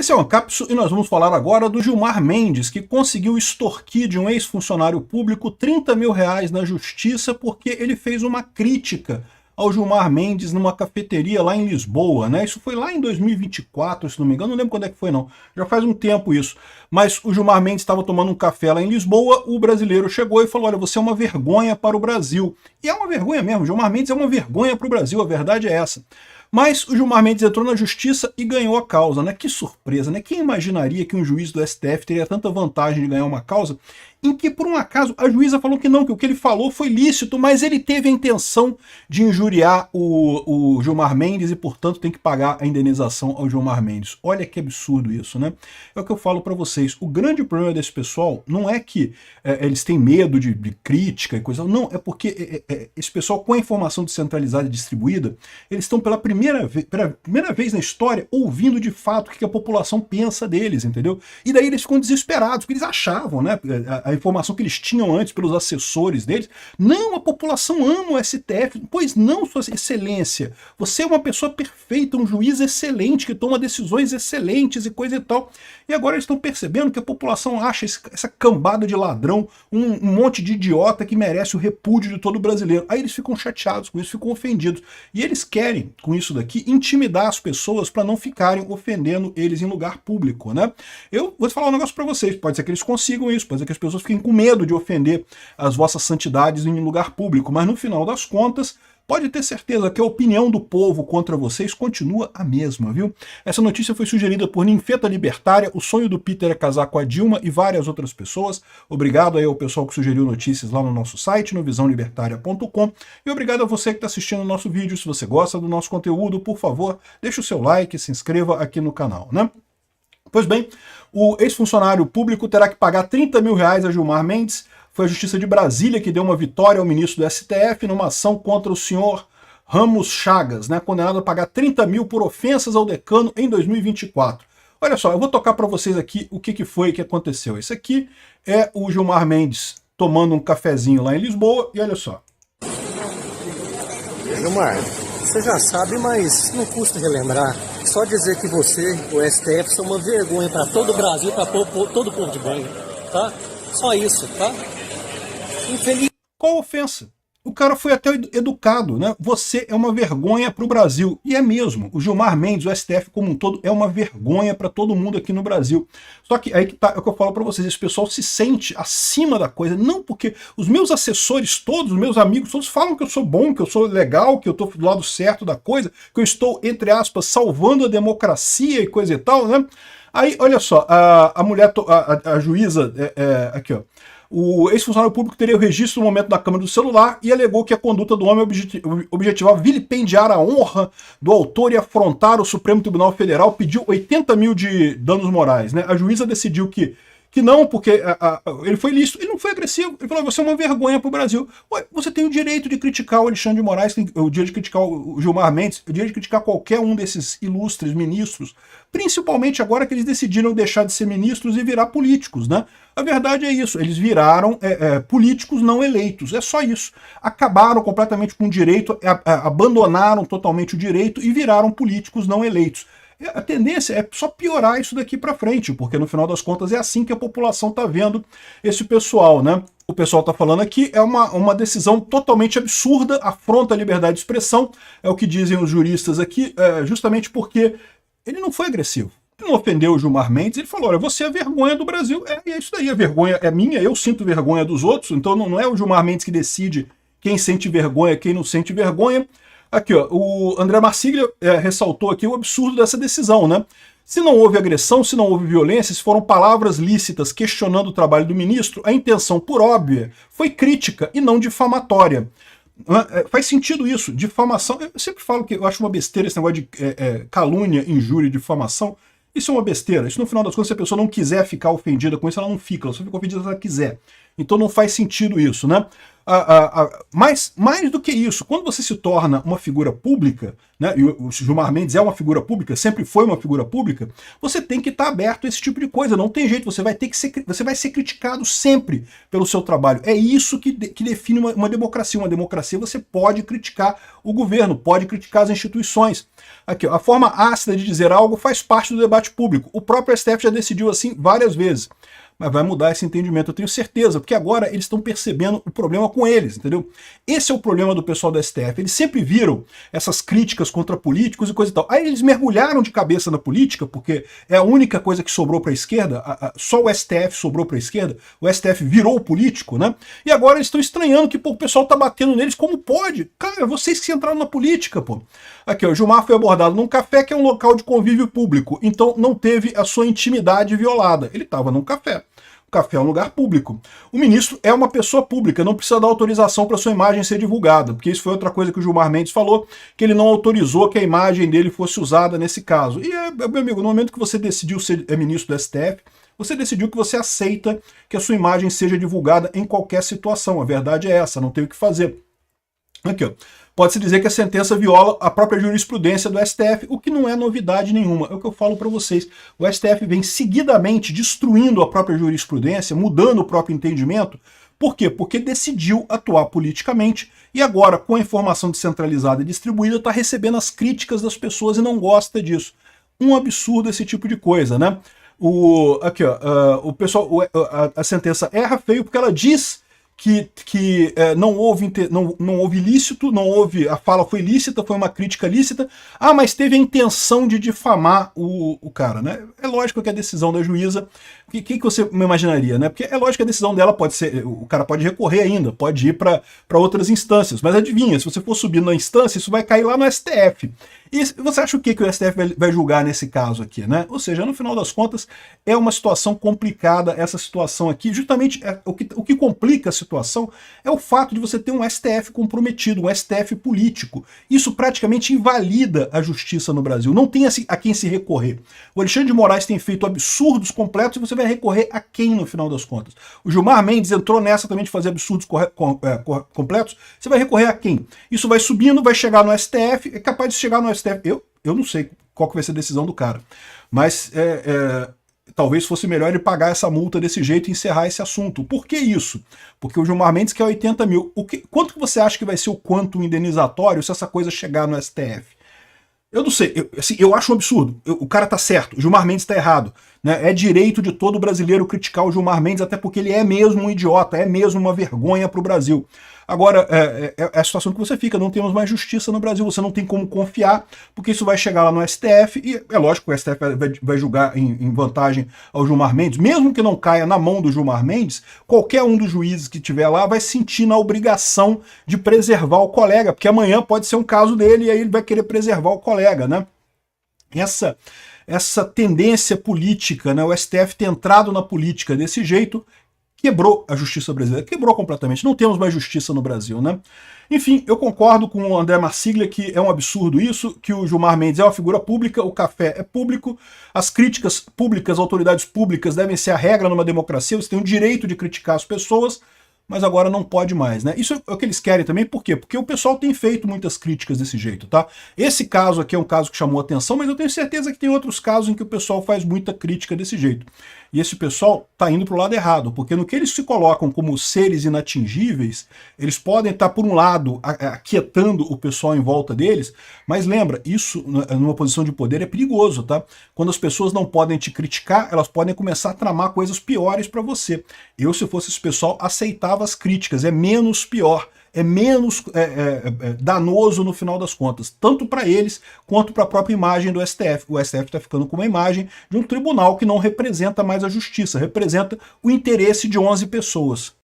Esse é o Ancapsu e nós vamos falar agora do Gilmar Mendes, que conseguiu extorquir de um ex-funcionário público 30 mil reais na justiça porque ele fez uma crítica ao Gilmar Mendes numa cafeteria lá em Lisboa, né? Isso foi lá em 2024, se não me engano, não lembro quando é que foi não, já faz um tempo isso. Mas o Gilmar Mendes estava tomando um café lá em Lisboa, o brasileiro chegou e falou, olha, você é uma vergonha para o Brasil. E é uma vergonha mesmo, o Gilmar Mendes é uma vergonha para o Brasil, a verdade é essa. Mas o Gilmar Mendes entrou na justiça e ganhou a causa, né? Que surpresa, né? Quem imaginaria que um juiz do STF teria tanta vantagem de ganhar uma causa em que, por um acaso, a juíza falou que não, que o que ele falou foi lícito, mas ele teve a intenção de injuriar o Gilmar Mendes e, portanto, tem que pagar a indenização ao Gilmar Mendes. Olha que absurdo isso, né? É o que eu falo para vocês. O grande problema desse pessoal não é que eles têm medo de crítica e coisa, não, é porque esse pessoal, com a informação descentralizada e distribuída, eles estão pela primeira vez na história ouvindo de fato o que a população pensa deles, entendeu? E daí eles ficam desesperados, porque eles achavam, né? A informação que eles tinham antes pelos assessores deles. Não, a população ama o STF. Pois não, sua excelência. Você é uma pessoa perfeita, um juiz excelente, que toma decisões excelentes e coisa e tal. E agora eles estão percebendo que a população acha essa cambada de ladrão, um monte de idiota que merece o repúdio de todo brasileiro. Aí eles ficam chateados com isso, ficam ofendidos. E eles querem, com isso daqui, intimidar as pessoas para não ficarem ofendendo eles em lugar público, né? Eu vou falar um negócio para vocês. Pode ser que eles consigam isso, pode ser que as pessoas fiquem com medo de ofender as vossas santidades em lugar público, mas no final das contas, pode ter certeza que a opinião do povo contra vocês continua a mesma, viu? Essa notícia foi sugerida por Ninfeta Libertária, o sonho do Peter é casar com a Dilma e várias outras pessoas. Obrigado aí ao pessoal que sugeriu notícias lá no nosso site, no visãolibertaria.com, e obrigado a você que está assistindo o nosso vídeo. Se você gosta do nosso conteúdo, por favor, deixe o seu like e se inscreva aqui no canal, né? Pois bem, o ex-funcionário público terá que pagar 30 mil reais a Gilmar Mendes. Foi a Justiça de Brasília que deu uma vitória ao ministro do STF numa ação contra o senhor Ramos Chagas, né, condenado a pagar 30 mil por ofensas ao decano em 2024. Olha só, eu vou tocar para vocês aqui o que foi que aconteceu. Esse aqui é o Gilmar Mendes tomando um cafezinho lá em Lisboa, e olha só. Gilmar, você já sabe, mas não custa relembrar. Só dizer que você, o STF, são uma vergonha para todo o Brasil, para todo o povo de bem, tá? Só isso, tá? Infeliz... Qual ofensa? O cara foi até educado, né? Você é uma vergonha para o Brasil. E é mesmo. O Gilmar Mendes, o STF como um todo, é uma vergonha para todo mundo aqui no Brasil. Só que aí que tá, é o que eu falo para vocês, esse pessoal se sente acima da coisa. Não porque os meus assessores todos, os meus amigos todos falam que eu sou bom, que eu sou legal, que eu tô do lado certo da coisa, que eu estou, entre aspas, salvando a democracia e coisa e tal, né? Aí, olha só, a mulher, a juíza, aqui ó, o ex-funcionário público teria o registro no momento da câmera do celular e alegou que a conduta do homem objetivava vilipendiar a honra do autor e afrontar o Supremo Tribunal Federal, pediu 80 mil de danos morais, né? A juíza decidiu que não, porque ele foi lícito, ele não foi agressivo, ele falou, você é uma vergonha para o Brasil. Ué, você tem o direito de criticar o Alexandre de Moraes, tem o direito de criticar o Gilmar Mendes, o direito de criticar qualquer um desses ilustres ministros, principalmente agora que eles decidiram deixar de ser ministros e virar políticos, né? A verdade é isso, eles viraram políticos não eleitos, é só isso. Acabaram completamente com o direito, abandonaram totalmente o direito e viraram políticos não eleitos. A tendência é só piorar isso daqui para frente, porque no final das contas é assim que a população está vendo esse pessoal, né? O pessoal está falando aqui, é uma decisão totalmente absurda, afronta a liberdade de expressão, é o que dizem os juristas aqui, justamente porque ele não foi agressivo. Ele não ofendeu o Gilmar Mendes, ele falou, olha, você é a vergonha do Brasil, é isso daí, a vergonha é minha, eu sinto vergonha dos outros, então não é o Gilmar Mendes que decide quem sente vergonha, quem não sente vergonha. Aqui, ó, o André Marsiglia ressaltou aqui o absurdo dessa decisão, né? Se não houve agressão, se não houve violência, se foram palavras lícitas questionando o trabalho do ministro, a intenção, por óbvia, foi crítica e não difamatória. Faz sentido isso, difamação. Eu sempre falo que eu acho uma besteira esse negócio de calúnia, injúria e difamação. Isso é uma besteira. Isso, no final das contas, se a pessoa não quiser ficar ofendida com isso, ela não fica. Ela só fica ofendida se ela quiser. Então não faz sentido isso, né? Mais do que isso, quando você se torna uma figura pública, né, e o Gilmar Mendes é uma figura pública, sempre foi uma figura pública, você tem que estar aberto a esse tipo de coisa, não tem jeito, você vai ser criticado sempre pelo seu trabalho. É isso que define uma democracia. Uma democracia, você pode criticar o governo, pode criticar as instituições. Aqui, ó, a forma ácida de dizer algo faz parte do debate público. O próprio STF já decidiu assim várias vezes. Mas vai mudar esse entendimento, eu tenho certeza, porque agora eles estão percebendo o problema com eles, entendeu? Esse é o problema do pessoal do STF. Eles sempre viram essas críticas contra políticos e coisa e tal. Aí eles mergulharam de cabeça na política, porque é a única coisa que sobrou para a esquerda, só o STF sobrou para a esquerda, o STF virou político, né? E agora eles estão estranhando que o pessoal tá batendo neles, como pode? Cara, vocês que entraram na política, pô. Aqui, ó, o Gilmar foi abordado num café que é um local de convívio público, então não teve a sua intimidade violada. Ele estava num café. O café é um lugar público. O ministro é uma pessoa pública, não precisa dar autorização para sua imagem ser divulgada, porque isso foi outra coisa que o Gilmar Mendes falou, que ele não autorizou que a imagem dele fosse usada nesse caso. E, meu amigo, no momento que você decidiu ser ministro do STF, você decidiu que você aceita que a sua imagem seja divulgada em qualquer situação. A verdade é essa, não tem o que fazer. Aqui, ó. Pode-se dizer que a sentença viola a própria jurisprudência do STF, o que não é novidade nenhuma. É o que eu falo para vocês. O STF vem seguidamente destruindo a própria jurisprudência, mudando o próprio entendimento. Por quê? Porque decidiu atuar politicamente e agora, com a informação descentralizada e distribuída, está recebendo as críticas das pessoas e não gosta disso. Um absurdo esse tipo de coisa, né? Aqui, ó, o pessoal, a sentença erra feio porque ela diz que não houve ilícito, a fala foi lícita, foi uma crítica lícita, mas teve a intenção de difamar o cara, né? É lógico que a decisão da juíza, o que você me imaginaria, né? Porque é lógico que a decisão dela pode ser, o cara pode recorrer ainda, pode ir para outras instâncias, mas adivinha, se você for subir na instância, isso vai cair lá no STF. E você acha o que o STF vai julgar nesse caso aqui, né? Ou seja, no final das contas, é uma situação complicada essa situação aqui. Justamente o que complica a situação é o fato de você ter um STF comprometido, um STF político. Isso praticamente invalida a justiça no Brasil. Não tem a quem se recorrer. O Alexandre de Moraes tem feito absurdos completos e você vai recorrer a quem no final das contas? O Gilmar Mendes entrou nessa também de fazer absurdos completos. Você vai recorrer a quem? Isso vai subindo, vai chegar no STF, é capaz de chegar no STF. Eu não sei qual que vai ser a decisão do cara, mas talvez fosse melhor ele pagar essa multa desse jeito e encerrar esse assunto. Por que isso? Porque o Gilmar Mendes quer 80 mil. Quanto que você acha que vai ser o quanto indenizatório se essa coisa chegar no STF? Eu não sei, eu acho um absurdo. O cara tá certo, o Gilmar Mendes tá errado. Né? É direito de todo brasileiro criticar o Gilmar Mendes, até porque ele é mesmo um idiota, é mesmo uma vergonha pro Brasil. Agora, é a situação que você fica, não temos mais justiça no Brasil, você não tem como confiar, porque isso vai chegar lá no STF, e é lógico que o STF vai julgar em vantagem ao Gilmar Mendes, mesmo que não caia na mão do Gilmar Mendes, qualquer um dos juízes que estiver lá vai sentir na obrigação de preservar o colega, porque amanhã pode ser um caso dele e aí ele vai querer preservar o colega, né? Essa tendência política, né, o STF ter entrado na política desse jeito, quebrou a justiça brasileira, quebrou completamente, não temos mais justiça no Brasil, né? Enfim, eu concordo com o André Marsiglia que é um absurdo isso, que o Gilmar Mendes é uma figura pública, o café é público, as críticas públicas, autoridades públicas devem ser a regra numa democracia, você tem o direito de criticar as pessoas, mas agora não pode mais, né? Isso é o que eles querem também, por quê? Porque o pessoal tem feito muitas críticas desse jeito, tá? Esse caso aqui é um caso que chamou atenção, mas eu tenho certeza que tem outros casos em que o pessoal faz muita crítica desse jeito. E esse pessoal tá indo pro lado errado, porque no que eles se colocam como seres inatingíveis, eles podem estar, por um lado, aquietando o pessoal em volta deles, mas lembra, isso numa posição de poder é perigoso, tá? Quando as pessoas não podem te criticar, elas podem começar a tramar coisas piores para você. Eu, se fosse esse pessoal, aceitava as críticas, é menos pior. É menos danoso no final das contas, tanto para eles quanto para a própria imagem do STF. O STF está ficando com uma imagem de um tribunal que não representa mais a justiça, representa o interesse de 11 pessoas.